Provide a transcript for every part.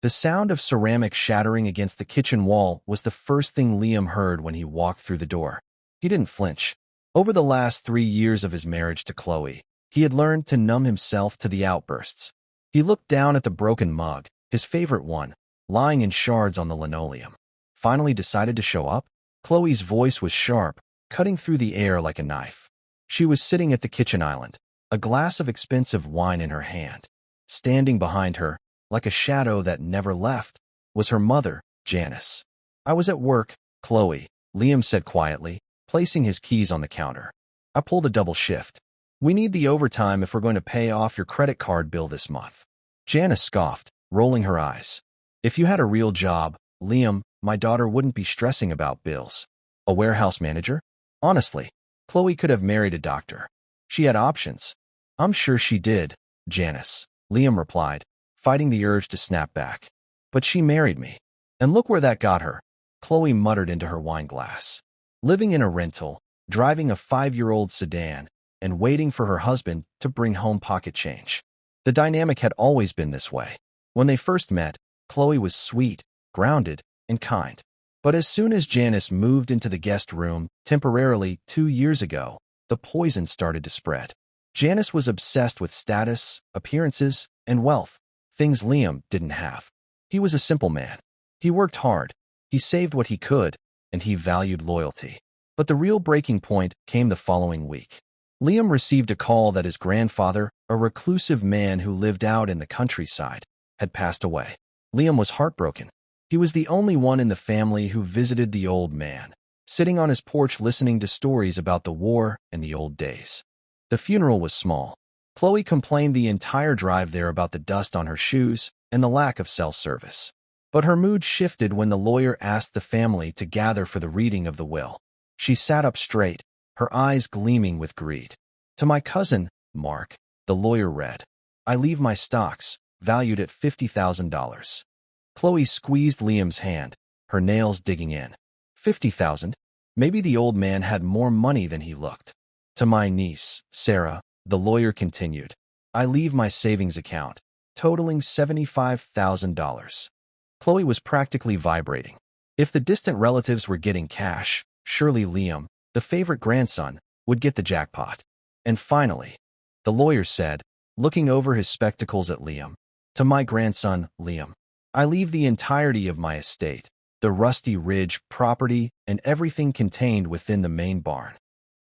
The sound of ceramic shattering against the kitchen wall was the first thing Liam heard when he walked through the door. He didn't flinch. Over the last 3 years of his marriage to Chloe, he had learned to numb himself to the outbursts. He looked down at the broken mug, his favorite one, lying in shards on the linoleum. Finally decided to show up? Chloe's voice was sharp, cutting through the air like a knife. She was sitting at the kitchen island, a glass of expensive wine in her hand. Standing behind her, like a shadow that never left, was her mother, Janice. "I was at work, Chloe," Liam said quietly, placing his keys on the counter. "I pulled a double shift. We need the overtime if we're going to pay off your credit card bill this month." Janice scoffed, rolling her eyes. "If you had a real job, Liam, my daughter wouldn't be stressing about bills." A warehouse manager? Honestly, Chloe could have married a doctor. She had options. "I'm sure she did, Janice," Liam replied, fighting the urge to snap back. "But she married me. And look where that got her," Chloe muttered into her wine glass. Living in a rental, driving a 5-year-old sedan, and waiting for her husband to bring home pocket change. The dynamic had always been this way. When they first met, Chloe was sweet, grounded, and kind. But as soon as Janice moved into the guest room temporarily 2 years ago, the poison started to spread. Janice was obsessed with status, appearances, and wealth, things Liam didn't have. He was a simple man. He worked hard, he saved what he could, and he valued loyalty. But the real breaking point came the following week. Liam received a call that his grandfather, a reclusive man who lived out in the countryside, had passed away. Liam was heartbroken. He was the only one in the family who visited the old man, sitting on his porch listening to stories about the war and the old days. The funeral was small. Chloe complained the entire drive there about the dust on her shoes and the lack of cell service. But her mood shifted when the lawyer asked the family to gather for the reading of the will. She sat up straight, her eyes gleaming with greed. "To my cousin, Mark," the lawyer read, "I leave my stocks, valued at $50,000. Chloe squeezed Liam's hand, her nails digging in. 50,000? Maybe the old man had more money than he looked. "To my niece, Sarah," the lawyer continued, "I leave my savings account, totaling $75,000. Chloe was practically vibrating. If the distant relatives were getting cash, surely Liam, the favorite grandson, would get the jackpot. And finally, the lawyer said, looking over his spectacles at Liam, "To my grandson, Liam, I leave the entirety of my estate, the Rusty Ridge property, and everything contained within the main barn."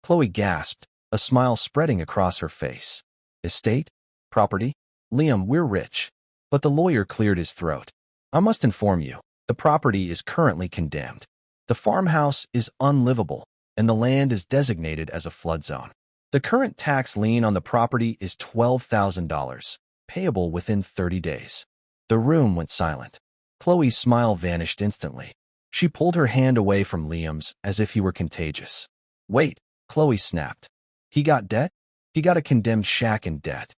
Chloe gasped, a smile spreading across her face. "Estate? Property? Liam, we're rich." But the lawyer cleared his throat. "I must inform you, the property is currently condemned. The farmhouse is unlivable, and the land is designated as a flood zone. The current tax lien on the property is $12,000, payable within 30 days. The room went silent. Chloe's smile vanished instantly. She pulled her hand away from Liam's as if he were contagious. "Wait," Chloe snapped. "He got debt? He got a condemned shack in debt."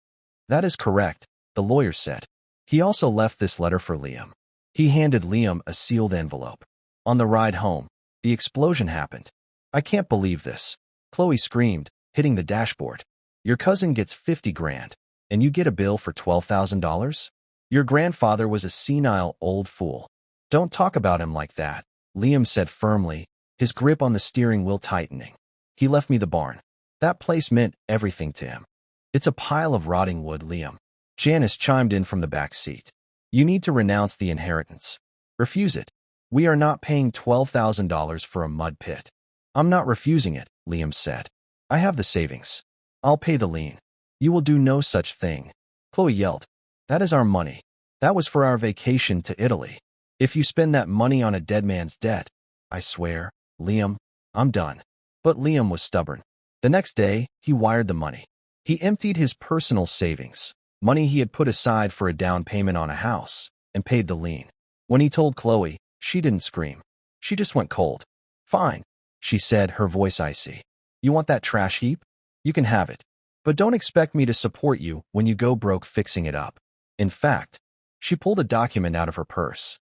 "That is correct," the lawyer said. "He also left this letter for Liam." He handed Liam a sealed envelope. On the ride home, the explosion happened. "I can't believe this," Chloe screamed, hitting the dashboard. "Your cousin gets 50 grand, and you get a bill for $12,000? Your grandfather was a senile old fool." "Don't talk about him like that," Liam said firmly, his grip on the steering wheel tightening. "He left me the barn. That place meant everything to him." "It's a pile of rotting wood, Liam." Janice chimed in from the back seat. "You need to renounce the inheritance. Refuse it. We are not paying $12,000 for a mud pit." "I'm not refusing it," Liam said. "I have the savings. I'll pay the lien." "You will do no such thing," Chloe yelled. "That is our money. That was for our vacation to Italy. If you spend that money on a dead man's debt, I swear, Liam, I'm done." But Liam was stubborn. The next day, he wired the money. He emptied his personal savings, money he had put aside for a down payment on a house, and paid the lien. When he told Chloe, she didn't scream. She just went cold. "Fine," she said, her voice icy. "You want that trash heap? You can have it. But don't expect me to support you when you go broke fixing it up." In fact, she pulled a document out of her purse.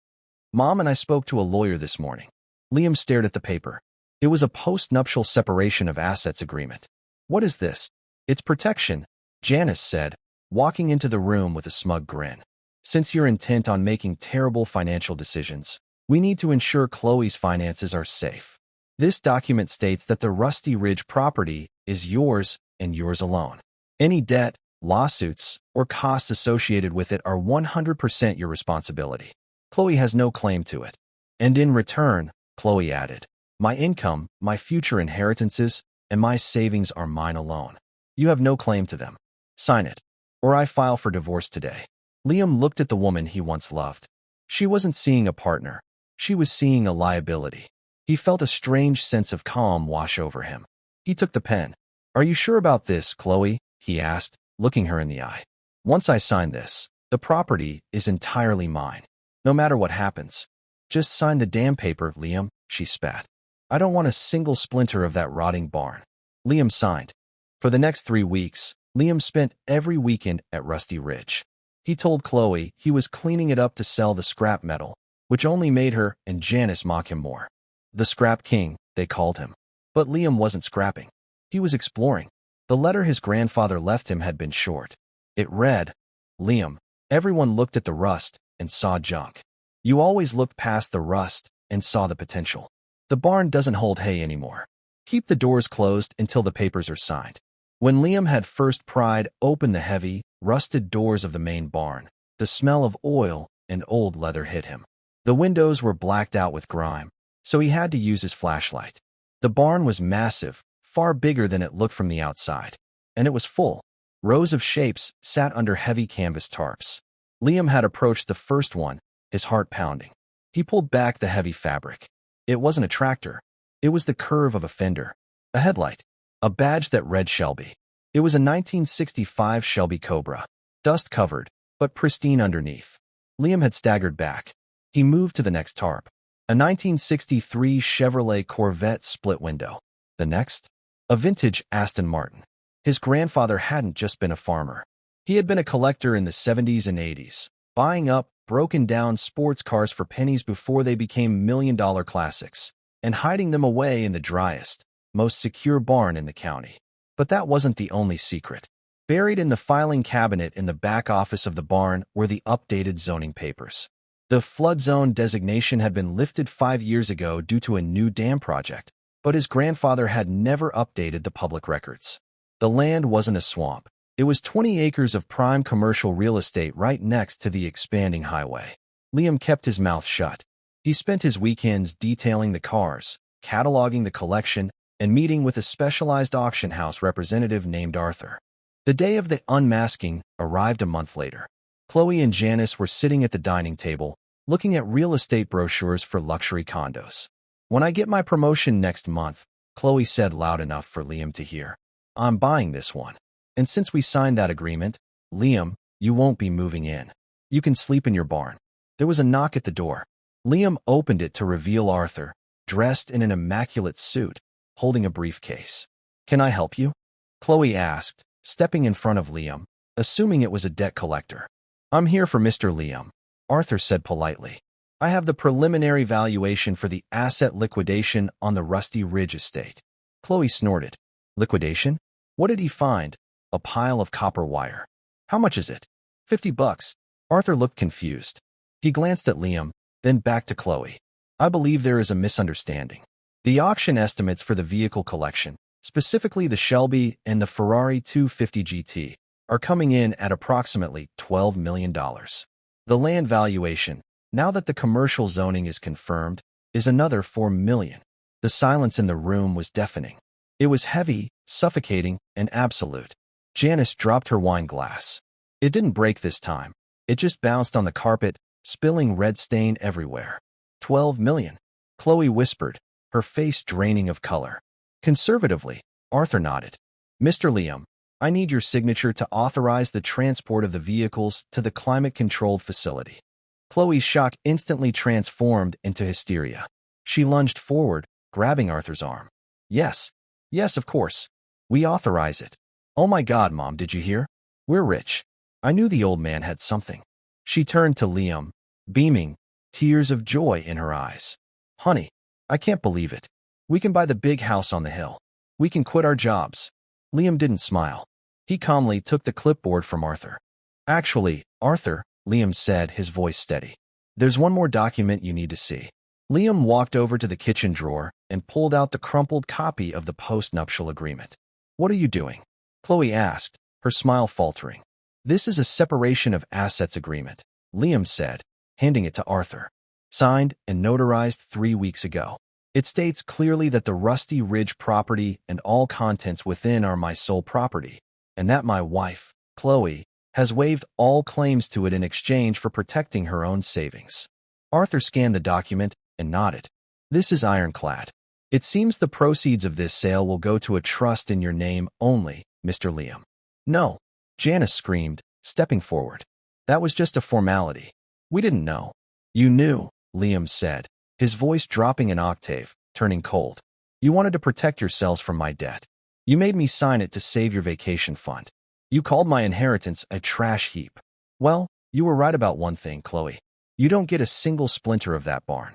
"Mom and I spoke to a lawyer this morning." Liam stared at the paper. It was a post-nuptial separation of assets agreement. "What is this?" "It's protection," Janice said, walking into the room with a smug grin. Since you're intent on making terrible financial decisions, we need to ensure Chloe's finances are safe. This document states that the Rusty Ridge property is yours and yours alone. Any debt, lawsuits, or costs associated with it are 100% your responsibility. Chloe has no claim to it. And in return, Chloe added, my income, my future inheritances, and my savings are mine alone. You have no claim to them. Sign it, or I file for divorce today. Liam looked at the woman he once loved. She wasn't seeing a partner. She was seeing a liability. He felt a strange sense of calm wash over him. He took the pen. Are you sure about this, Chloe? He asked, looking her in the eye. Once I sign this, the property is entirely mine. No matter what happens. Just sign the damn paper, Liam, she spat. I don't want a single splinter of that rotting barn. Liam signed. For the next 3 weeks, Liam spent every weekend at Rusty Ridge. He told Chloe he was cleaning it up to sell the scrap metal, which only made her and Janice mock him more. The Scrap King, they called him. But Liam wasn't scrapping. He was exploring. The letter his grandfather left him had been short. It read, Liam, everyone looked at the rust and saw junk. You always looked past the rust and saw the potential. The barn doesn't hold hay anymore. Keep the doors closed until the papers are signed. When Liam had first pried open the heavy, rusted doors of the main barn, the smell of oil and old leather hit him. The windows were blacked out with grime, so he had to use his flashlight. The barn was massive, far bigger than it looked from the outside, and it was full. Rows of shapes sat under heavy canvas tarps. Liam had approached the first one, his heart pounding. He pulled back the heavy fabric. It wasn't a tractor. It was the curve of a fender, a headlight, a badge that read Shelby. It was a 1965 Shelby Cobra, dust-covered, but pristine underneath. Liam had staggered back. He moved to the next tarp, a 1963 Chevrolet Corvette split window. The next, a vintage Aston Martin. His grandfather hadn't just been a farmer. He had been a collector in the 70s and 80s, buying up broken-down sports cars for pennies before they became million-dollar classics, and hiding them away in the driest, most secure barn in the county. But that wasn't the only secret. Buried in the filing cabinet in the back office of the barn were the updated zoning papers. The flood zone designation had been lifted 5 years ago due to a new dam project, but his grandfather had never updated the public records. The land wasn't a swamp. It was 20 acres of prime commercial real estate right next to the expanding highway. Liam kept his mouth shut. He spent his weekends detailing the cars, cataloging the collection, and meeting with a specialized auction house representative named Arthur. The day of the unmasking arrived a month later. Chloe and Janice were sitting at the dining table, looking at real estate brochures for luxury condos. When I get my promotion next month, Chloe said loud enough for Liam to hear, I'm buying this one. And since we signed that agreement, Liam, you won't be moving in. You can sleep in your barn. There was a knock at the door. Liam opened it to reveal Arthur, dressed in an immaculate suit, holding a briefcase. Can I help you? Chloe asked, stepping in front of Liam, assuming it was a debt collector. I'm here for Mr. Liam, Arthur said politely. I have the preliminary valuation for the asset liquidation on the Rusty Ridge estate. Chloe snorted. Liquidation? What did he find? A pile of copper wire. How much is it? $50. Arthur looked confused. He glanced at Liam, then back to Chloe. I believe there is a misunderstanding. The auction estimates for the vehicle collection, specifically the Shelby and the Ferrari 250 GT, are coming in at approximately $12 million. The land valuation, now that the commercial zoning is confirmed, is another $4 million. The silence in the room was deafening. It was heavy, suffocating, and absolute. Janice dropped her wine glass. It didn't break this time. It just bounced on the carpet, spilling red stain everywhere. $12 million. Chloe whispered, her face draining of color. Conservatively, Arthur nodded. Mr. Liam, I need your signature to authorize the transport of the vehicles to the climate-controlled facility. Chloe's shock instantly transformed into hysteria. She lunged forward, grabbing Arthur's arm. Yes, of course. We authorize it. Oh my God, Mom, did you hear? We're rich. I knew the old man had something. She turned to Liam, beaming, tears of joy in her eyes. Honey, I can't believe it. We can buy the big house on the hill. We can quit our jobs. Liam didn't smile. He calmly took the clipboard from Arthur. Actually, Arthur, Liam said, his voice steady. There's one more document you need to see. Liam walked over to the kitchen drawer and pulled out the crumpled copy of the post-nuptial agreement. What are you doing? Chloe asked, her smile faltering. This is a separation of assets agreement, Liam said, handing it to Arthur. Signed and notarized 3 weeks ago. It states clearly that the Rusty Ridge property and all contents within are my sole property, and that my wife, Chloe, has waived all claims to it in exchange for protecting her own savings. Arthur scanned the document and nodded. This is ironclad. It seems the proceeds of this sale will go to a trust in your name only, Mr. Liam. No, Janice screamed, stepping forward. That was just a formality. We didn't know. You knew, Liam said, his voice dropping an octave, turning cold. You wanted to protect yourselves from my debt. You made me sign it to save your vacation fund. You called my inheritance a trash heap. Well, you were right about one thing, Chloe. You don't get a single splinter of that barn.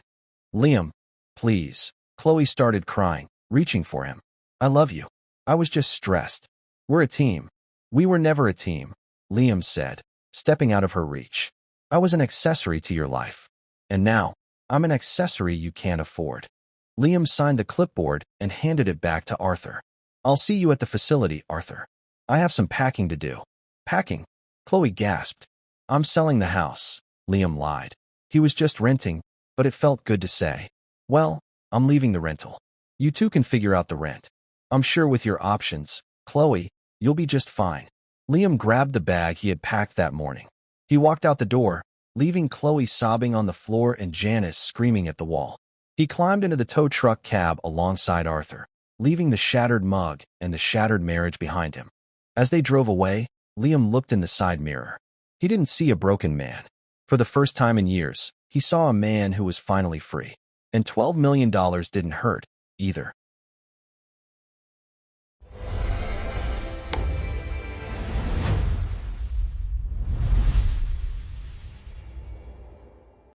Liam, please. Chloe started crying, reaching for him. I love you. I was just stressed. We're a team. We were never a team, Liam said, stepping out of her reach. I was an accessory to your life. And now, I'm an accessory you can't afford. Liam signed the clipboard and handed it back to Arthur. I'll see you at the facility, Arthur. I have some packing to do. Packing? Chloe gasped. I'm selling the house, Liam lied. He was just renting, but it felt good to say. Well, I'm leaving the rental. You two can figure out the rent. I'm sure with your options, Chloe, you'll be just fine. Liam grabbed the bag he had packed that morning. He walked out the door, leaving Chloe sobbing on the floor and Janice screaming at the wall. He climbed into the tow truck cab alongside Arthur, leaving the shattered mug and the shattered marriage behind him. As they drove away, Liam looked in the side mirror. He didn't see a broken man. For the first time in years, he saw a man who was finally free. And $12 million didn't hurt, either.